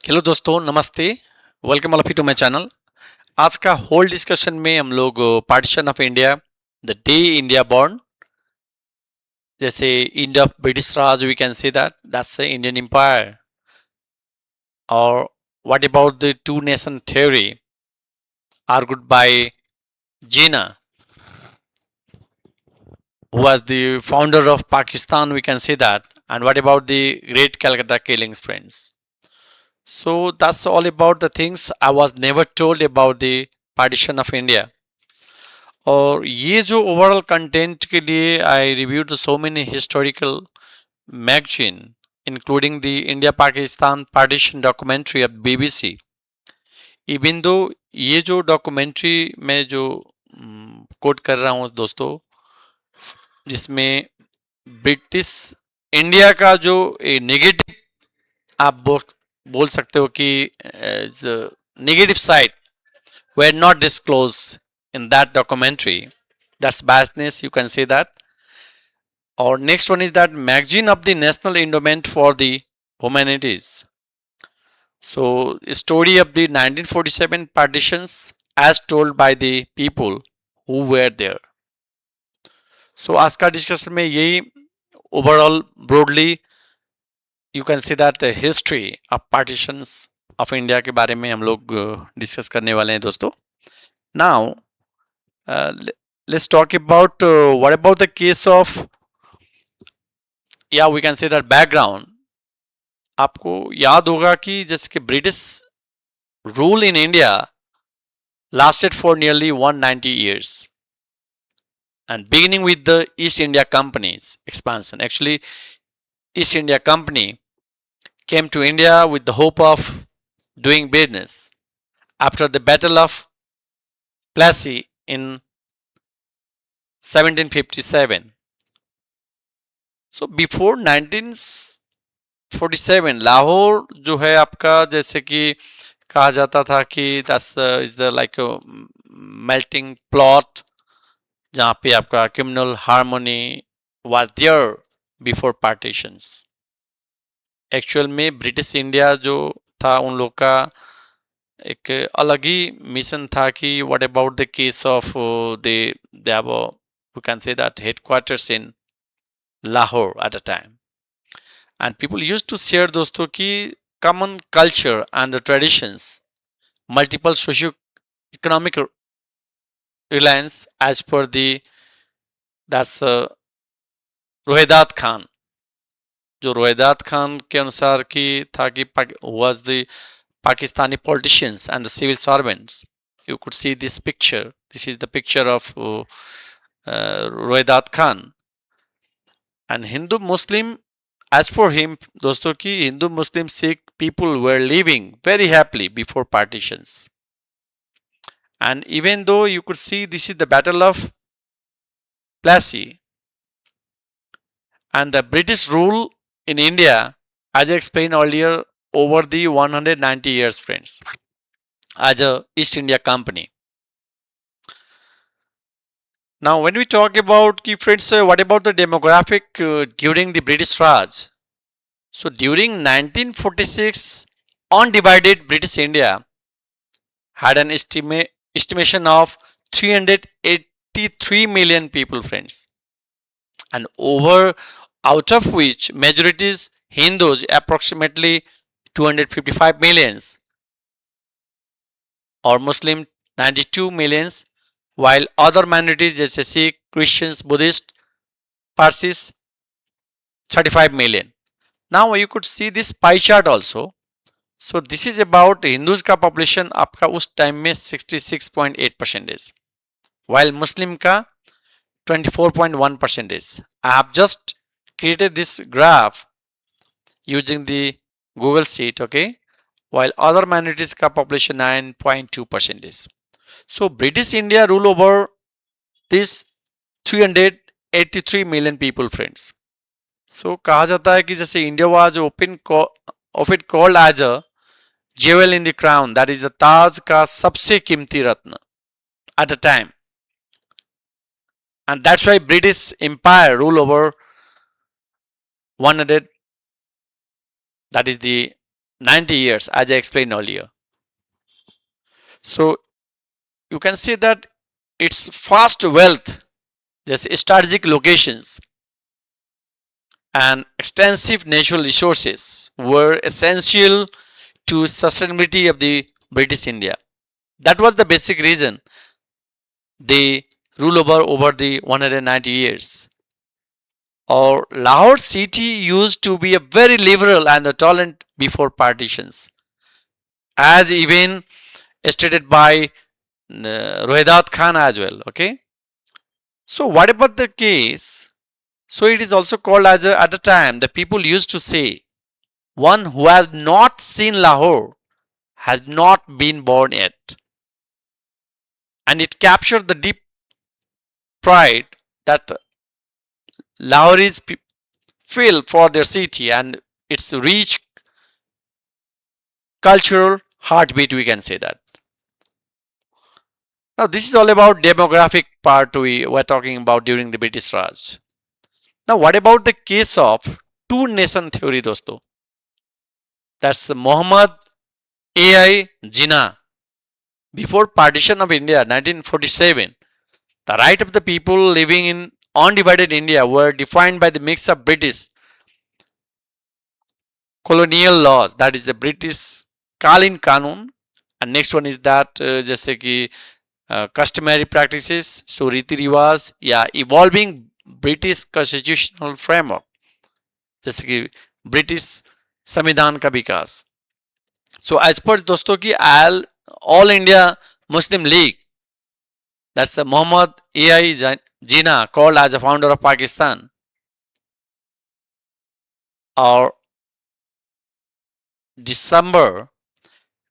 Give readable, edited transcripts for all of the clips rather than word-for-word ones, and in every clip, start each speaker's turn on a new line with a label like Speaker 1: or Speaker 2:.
Speaker 1: Hello दोस्तों, नमस्ते। Welcome all of you to my channel. आज का होल डिस्कशन में हम लोग partition of India, the day India born, जैसे end of British Raj, we can say that's the Indian empire, और what about the two nation theory argued by Jinnah, who was the founder of Pakistan, we can say that, and what about the great Calcutta killings, friends. So that's all about the things I was never told about the partition of India. और ये जो overall content के लिए I reviewed so many historical magazine including the India Pakistan partition documentary of BBC. Even though ये जो documentary मैं जो coat कर रहा हूँ दोस्तों, जिसमें ब्रिटिश इंडिया का जो नेगेटिव आप बोल सकते हो कि negative side were not disclosed in that documentary. That's biasness, you can say that. Or next one is that magazine of the National Endowment for the Humanities. So story of the 1947 partitions as told by the people who were there. So आज का discussion में यही overall broadly you can see that history of partitions of India के बारे में हम लोग discuss करने वाले हैं दोस्तों. Now let's talk about what about the case of, yeah, we can say that background. आपको याद होगा कि जैसे कि British rule in India lasted for nearly 190 years, and beginning with the East India Company's expansion. Actually, East India Company came to India with the hope of doing business. After the Battle of Plassey in 1757, so before 1947 Lahore जो है आपका, जैसे कि कहा जाता था कि that's is the like melting plot, जहाँ पे आपका communal harmony was there before partitions. Actual में ब्रिटिश इंडिया जो था उन लोग का एक अलग ही मिशन था कि what about the case of they have we can say that headquarters in Lahore at a time, and people used to share दोस्तों की common culture and the traditions, multiple socio-economic reliance as per the that's रोहिदात Khan. जो रोहिदात खान के अनुसार की था कि was the Pakistani politicians and the civil servants. You could see this picture. This is the picture of रोहिदात Khan. And Hindu Muslim, as for him दोस्तों की Hindu Muslim Sikh people were living very happily before partitions. And even though you could see this is the Battle of Plassey, and the British rule in India, as I explained earlier, over the 190 years, friends, as a East India Company. Now, when we talk about key friends, what about the demographic during the British Raj? So, during 1946, undivided British India had an estimation of 383 million people, friends, and over out of which majorities Hindus, approximately 255 millions, or Muslim 92 millions, while other minorities जैसे Sikh, Christians, Buddhist, Parsis 35 million. Now you could see this pie chart also. So this is about Hindus का population आपका उस time में 66.8%, while Muslim का 24.1%. I have just created this graph using the Google Sheet, okay, while other minorities का population 9.2%. So British India rule over this 383 million people, friends. So कहा जाता है कि जैसे India was often called as a jewel in the crown, that is the ताज का सबसे कीमती रत्न at a time, and that's why British Empire rule over 100, that is the 90 years, as I explained earlier. So you can see that its vast wealth, just strategic locations, and extensive natural resources were essential to sustainability of the British India. That was the basic reason they rule over the 190 years. Or Lahore city used to be a very liberal and tolerant before partitions, as even stated by Rohidat Khan as well. Okay. So what about the case? So it is also called as at the time the people used to say, one who has not seen Lahore has not been born yet. And it captured the deep pride that Lahoris feel for their city and its rich cultural heartbeat, we can say that. Now this is all about demographic part we were talking about during the British Raj. Now what about the case of two nation theory, dosto? That's Muhammad AI Jinnah. Before partition of India 1947, the right of the people living in undivided India were defined by the mix of British colonial laws, that is the British Kalin Kanun, and next one is that जैसे कि customary practices, so रीति रिवाज या evolving British constitutional framework, जैसे कि British संविधान का विकास. So as per दोस्तों की all India Muslim League, that's the Muhammad AI Jinnah, called as the founder of Pakistan, or December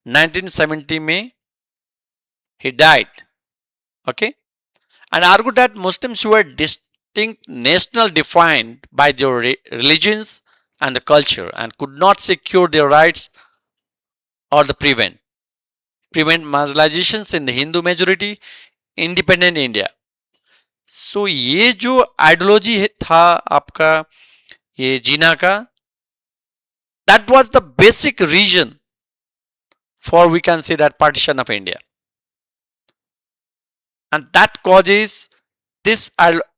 Speaker 1: 1970 में he died. Okay, and argued that Muslims were distinct national defined by their religions and the culture and could not secure their rights or the prevent marginalizations in the Hindu majority independent India. So ये जो ideology था आपका ये जीना का, that was the basic reason for, we can say, that partition of India, and that causes this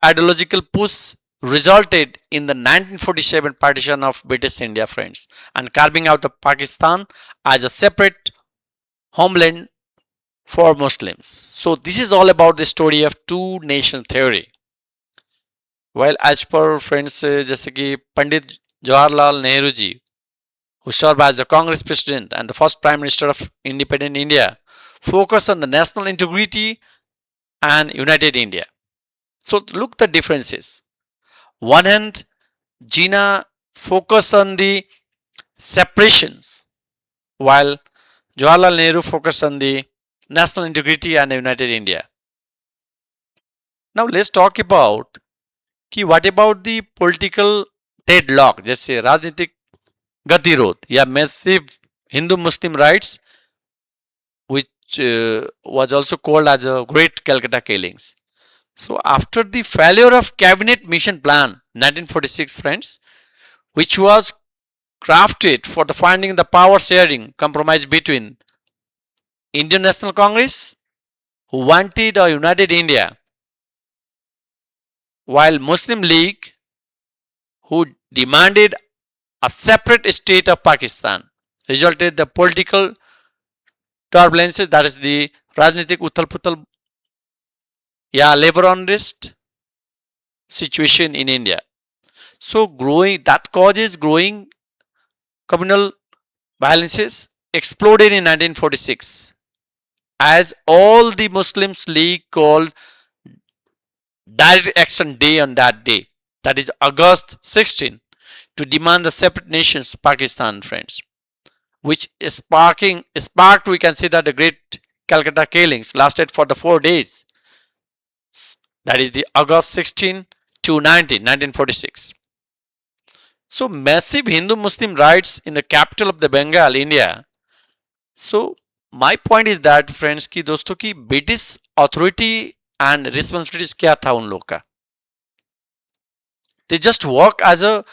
Speaker 1: ideological push resulted in the 1947 partition of British India, friends, and carving out of Pakistan as a separate homeland for Muslims. So this is all about the story of two nation theory. While as per, friends, जैसे कि Pandit Jawaharlal Nehru ji, who served as the Congress president and the first prime minister of independent India, focused on the national integrity and united India. So look the differences. One hand, Jinnah focused on the separations, while Jawaharlal Nehru focused on the national integrity and united India. Now let's talk about कि what about the political deadlock, जैसे राजनीतिक गतिरोध या massive Hindu Muslim rights, which was also called as a Great Calcutta Killings. So after the failure of Cabinet Mission Plan 1946, friends, which was crafted for the finding the power sharing compromise between Indian National Congress, who wanted a united India, while Muslim League, who demanded a separate state of Pakistan, resulted the political turbulences, that is the Rajnitik Uthal-Puthal, yeah, labor unrest situation in India. So that causes growing communal violences exploded in 1946, as all the Muslims League called direct action day on that day, that is August 16, to demand the separate nations Pakistan, friends, which is sparked, we can say, that the Great Calcutta Killings lasted for the 4 days, that is the August 16 to 1946. So massive Hindu Muslim riots in the capital of the Bengal, India. So my point is that, friends, कि दोस्तों की British authority and responsibilities क्या था उन लोग का? They just work as a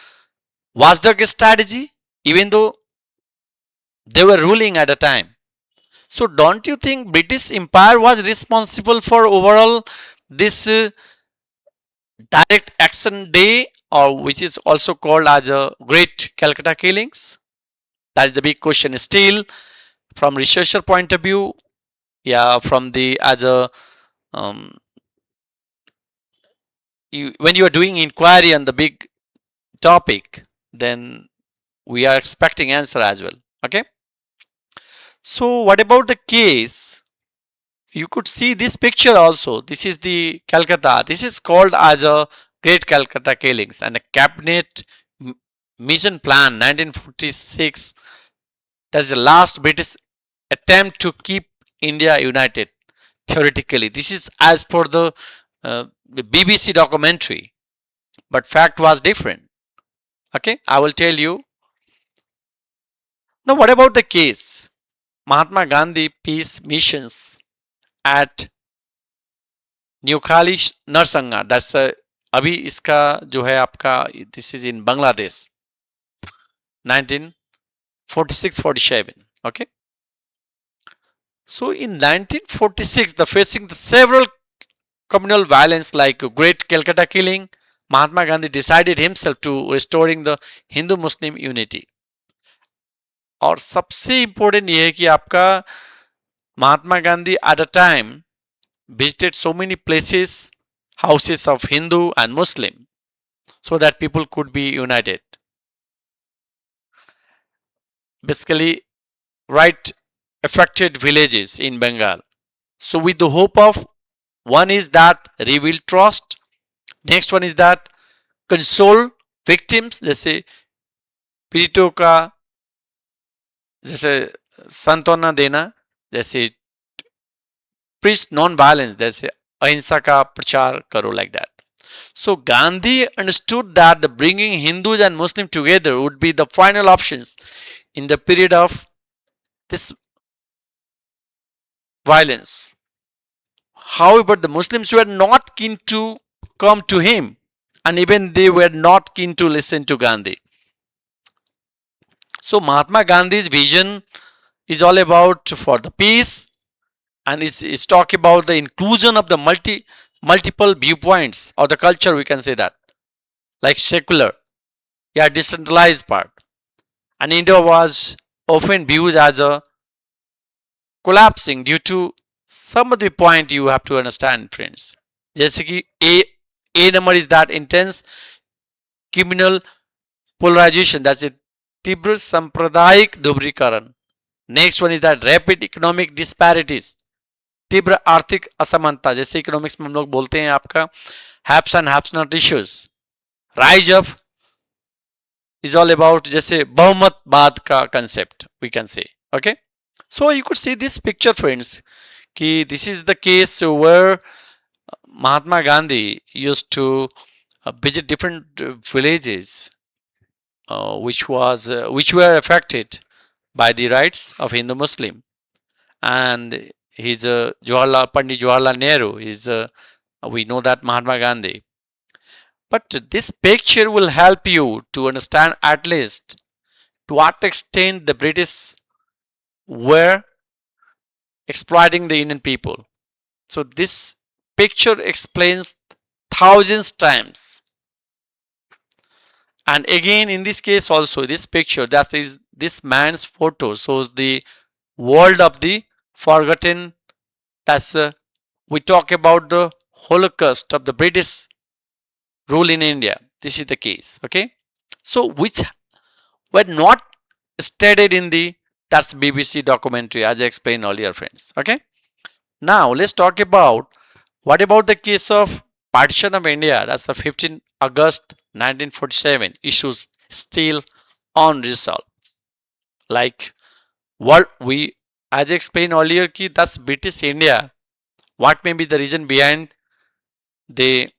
Speaker 1: watchdog strategy, even though They were ruling at a time. So don't you think British Empire was responsible for overall this direct action day, or which is also called as a Great Calcutta Killings? That is the big question. Still, from researcher point of view, yeah, from the as a um, when you are doing inquiry on the big topic, then we are expecting answer as well. Okay. So what about the case? You could see this picture also. This is the Calcutta. This is called as a Great Calcutta Killings, and a cabinet mission plan 1946. That's the last British attempt to keep India united. Theoretically, this is as per the BBC documentary, but fact was different. Okay, I will tell you. Now, what about the case? Mahatma Gandhi peace missions at Noakhali नरसंगा, that's अभी इसका जो है आपका, this is in Bangladesh 1946-47. Okay, so in 1946 the facing the several communal violence like Great Calcutta Killing, Mahatma Gandhi decided himself to restoring the Hindu Muslim unity. और सबसे important ये है कि आपका Mahatma Gandhi at a time visited so many places, houses of Hindu and Muslim, so that people could be united. Basically, right affected villages in Bengal. So, with the hope of, one is that rebuild trust, next one is that console victims, जैसे पीड़ितों का जैसे सांत्वना देना, जैसे preach non-violence, जैसे अहिंसा का प्रचार करो, like that. So Gandhi understood that the bringing Hindus and Muslims together would be the final options in the period of this violence. However, the Muslims were not keen to come to him, and even they were not keen to listen to Gandhi. So Mahatma Gandhi's vision is all about for the peace, and is talk about the inclusion of the multiple viewpoints or the culture, we can say that, like secular, yeah, decentralized part. And India was often viewed as a collapsing due to some of the point you have to understand, friends. जैसे कि A number is that intense communal polarization, that's it, तीव्र सांप्रदायिक ध्रुवीकरण. Next one is that rapid economic disparities, तीव्र आर्थिक असमानता, जैसे economics में हम लोग बोलते हैं आपका haves and haves not issues. Rise of is all about जैसे बहुमतवाद का concept, we can say. Okay, so you could see this picture, friends, कि this is the case where Mahatma Gandhi used to visit different villages which were affected by the rights of Hindu Muslim, and he's Pandit Jawaharlal Nehru is we know that Mahatma Gandhi. But this picture will help you to understand at least to what extent the British were exploiting the Indian people. So this picture explains thousands times. And again, in this case also, this picture, that is this man's photo, shows the world of the forgotten. That's we talk about the Holocaust of the British rule in India. This is the case. Okay, so which were not stated in the that's BBC documentary, as I explained earlier, friends. Okay, now let's talk about what about the case of partition of India. That's the 15 August 1947 issues still unresolved. Like what we, as I explained earlier, ki that's British India. What may be the reason behind their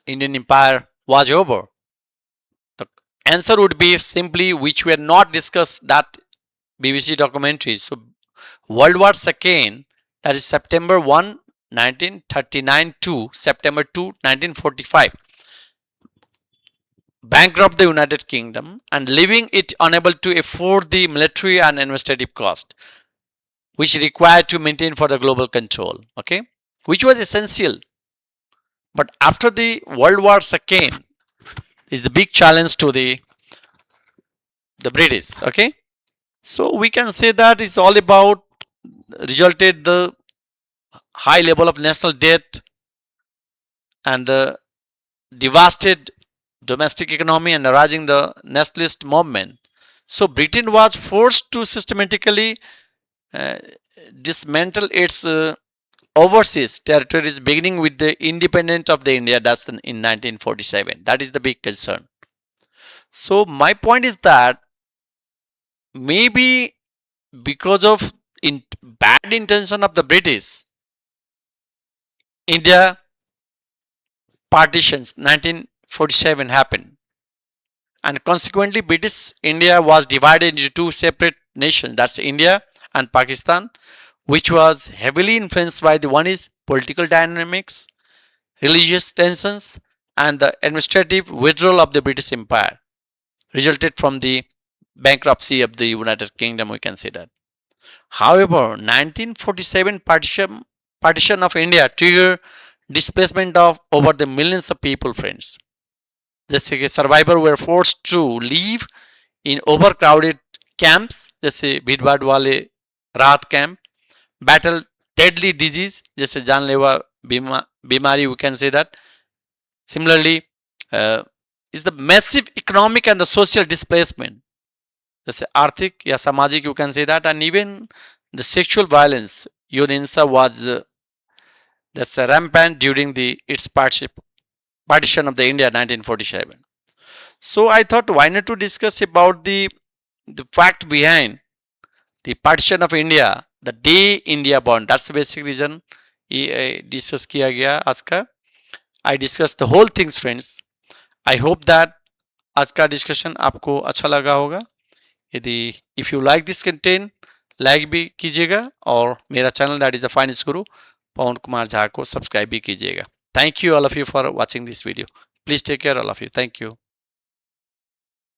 Speaker 1: Indian empire was over? The answer would be simply which were not discussed that BBC documentary. So World War II, that is September 1, 1939 to September 2, 1945. bankrupt the United Kingdom and leaving it unable to afford the military and administrative cost which required to maintain for the global control, okay, which was essential. But after the World War II is the big challenge to the British, okay. So we can say that it's all about resulted the high level of national debt and the devastated domestic economy and arising the nationalist movement. So Britain was forced to systematically uh, dismantle its overseas territories, beginning with the independence of the India. That's in 1947. That is the big concern. So my point is that maybe because of bad intention of the British, India partitions 1947 happened, and consequently British India was divided into two separate nations. That's India and Pakistan, which was heavily influenced by the one is political dynamics, religious tensions, and the administrative withdrawal of the British Empire resulted from the bankruptcy of the United Kingdom, we can say that. However, 1947 partition of India triggered displacement of over the millions of people, friends. जैसे कि survivors were forced to live in overcrowded camps, जैसे भीड़-भाड़ वाले राहत camp, battle deadly disease, जैसे जानलेवा बीमारी, we can say that. Similarly, is the massive economic and the social displacement, जैसे आर्थिक या सामाजिक, you can say that, and even the sexual violence, Yunhinsa was that's rampant during the its partition of the India 1947. So I thought why not to discuss about the fact behind the partition of India, the day India born. That's the basic reason ये discuss किया गया आज का. I discussed the whole things, friends. I hope that आज का discussion आपको अच्छा लगा होगा. यदि if you like this content like भी कीजिएगा और मेरा channel that is the finance guru Pawan Kumar Jha को सब्सक्राइब भी कीजिएगा. Thank you all of you for watching this video. Please take care all of you. Thank you.